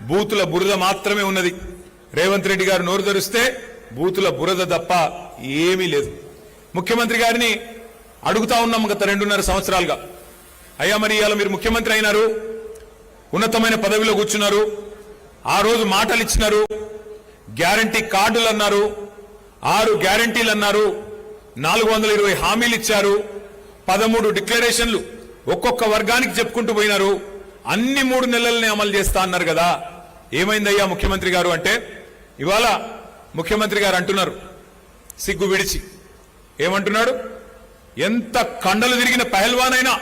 బూతుల బురద మాత్రమే ఉన్నది. రేవంత్ రెడ్డి గారు నోరు తెరిస్తే బూతుల బురద తప్ప ఏమీ లేదు. ముఖ్యమంత్రి గారిని అడుగుతా ఉన్నాం గత 2.5 సంవత్సరాలుగా, అయ్యా మరి ఇవాళ మీరు ముఖ్యమంత్రి అయినారు, ఉన్నతమైన పదవిలో కూర్చున్నారు, ఆ రోజు మాటలు ఇచ్చినారు, గ్యారంటీ కార్డులు అన్నారు, 6 గ్యారంటీలు అన్నారు, 420 హామీలు ఇచ్చారు, 13 డిక్లరేషన్లు ఒక్కొక్క వర్గానికి చెప్పుకుంటూ పోయినారు, అన్ని 3 నెలలనే అమలు చేస్తా అన్నారు కదా, ఏమైందయ్యా ముఖ్యమంత్రి గారు అంటే ఇవాళ ముఖ్యమంత్రి గారు అంటున్నారు సిగ్గు విడిచి, ఏమంటున్నాడు, ఎంత కండలు తిరిగిన పహల్వానైనా,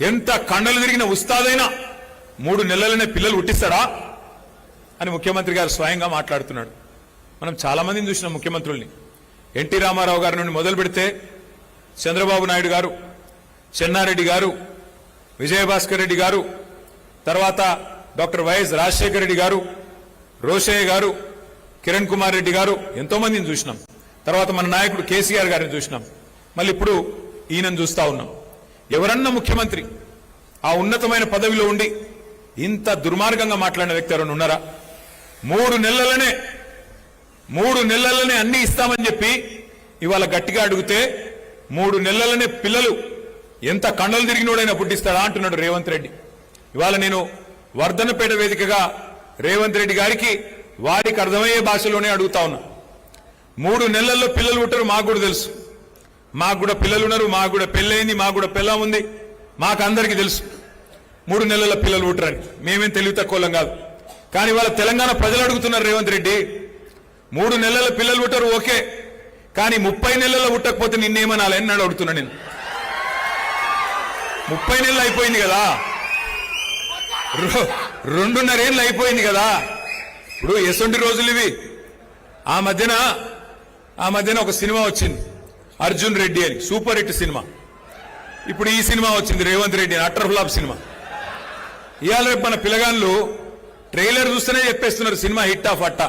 ఎంత కండలు తిరిగిన ఉస్తాదైనా 3 నెలలనే పిల్లలు పుట్టిస్తాడా అని ముఖ్యమంత్రి గారు స్వయంగా మాట్లాడుతున్నాడు. మనం చాలా మందిని చూసినాం ముఖ్యమంత్రుల్ని. ఎన్టీ రామారావు గారి నుండి మొదలు పెడితే చంద్రబాబు నాయుడు గారు, చెన్నారెడ్డి గారు, విజయభాస్కర్ రెడ్డి గారు, తర్వాత డాక్టర్ వైఎస్ రాజశేఖర రెడ్డి గారు, రోషయ్య గారు, కిరణ్ కుమార్ రెడ్డి గారు, ఎంతో మందిని చూసినాం. తర్వాత మన నాయకుడు కేసీఆర్ గారిని చూసినాం. మళ్ళీ ఇప్పుడు ఈయనను చూస్తా ఉన్నాం. ఎవరన్నా ముఖ్యమంత్రి ఆ ఉన్నతమైన పదవిలో ఉండి ఇంత దుర్మార్గంగా మాట్లాడిన వ్యక్తి ఎవరైనా ఉన్నారా? 3 నెలలనే అన్ని ఇస్తామని చెప్పి ఇవాళ గట్టిగా అడిగితే 3 నెలలనే పిల్లలు ఎంత కండలు తిరిగినోడైనా పుట్టిస్తాడా అంటున్నాడు రేవంత్ రెడ్డి. ఇవాళ నేను వర్ధనపేట వేదికగా రేవంత్ రెడ్డి గారికి వారికి అర్థమయ్యే భాషలోనే అడుగుతా ఉన్నా. 3 నెలల్లో పిల్లలు పుట్టరు, మాకు కూడా తెలుసు. మాకు కూడా పిల్లలు ఉన్నారు, మాకు కూడా పెళ్ళయింది, మాకు కూడా పిల్ల ఉంది, మాకు అందరికీ తెలుసు 3 నెలల పిల్లలు పుట్టరని. మేమేం తెలివి తక్కువలం కాదు. కానీ వాళ్ళ తెలంగాణ ప్రజలు అడుగుతున్నారు రేవంత్ రెడ్డి, 3 నెలల పిల్లలు పుట్టరు ఓకే, కానీ 30 నెలల్లో పుట్టకపోతే నిన్నేమనాలి అని అడుగుతున్నా నేను. 30 నెలలు అయిపోయింది కదా, 2.5 ఏళ్ళు అయిపోయింది కదా. ఇప్పుడు ఎసొంటి రోజులు ఇవి. ఆ మధ్యన ఒక సినిమా వచ్చింది అర్జున్ రెడ్డి అని, సూపర్ హిట్ సినిమా. ఇప్పుడు ఈ సినిమా వచ్చింది రేవంత్ రెడ్డి అని, అటర్ ఫ్లాప్ సినిమా. ఇవాళ రేపు మన పిల్లగాళ్ళు ట్రైలర్ చూస్తేనే చెప్పేస్తున్నారు సినిమా హిట్ ఆఫ్ అట్టా.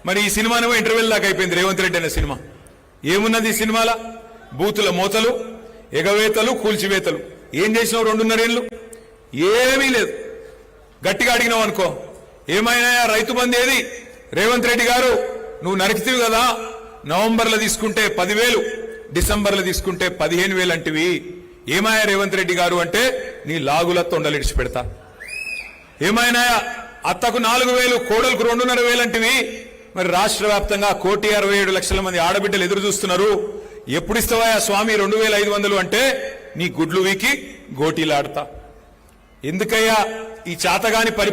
మరి ఈ సినిమానేమో ఇంటర్వెల్ దాకా అయిపోయింది రేవంత్ రెడ్డి అనే సినిమా. ఏమున్నది ఈ సినిమాలో? బూతుల మోతలు, ఎగవేతలు, కూల్చివేతలు. ఏం చేసినావు 2.5 ఏళ్ళు? ఏమీ లేదు. గట్టిగా అడిగినావు అనుకో, ఏమైనా రైతు బంధు ఏది? రేవంత్ రెడ్డి గారు నువ్వు నరికితివి కదా, నవంబర్లో తీసుకుంటే 10,000, డిసెంబర్లో తీసుకుంటే 15,000 అంటివి. ఏమాయా రేవంత్ రెడ్డి గారు అంటే నీ లాగుల తొండలిడిచి పెడతా. ఏమైనా అత్తకు 4,000, కోడలకు 2,500 అంటివి. మరి రాష్ట్ర వ్యాప్తంగా 1,67,00,000 మంది ఆడబిడ్డలు ఎదురు చూస్తున్నారు. ఎప్పుడు ఇస్తావా స్వామి 2,500 అంటే నీ గుడ్లు వీకి గోటీలాడతా. ఎందుకయ్యా ఈ చాతగాని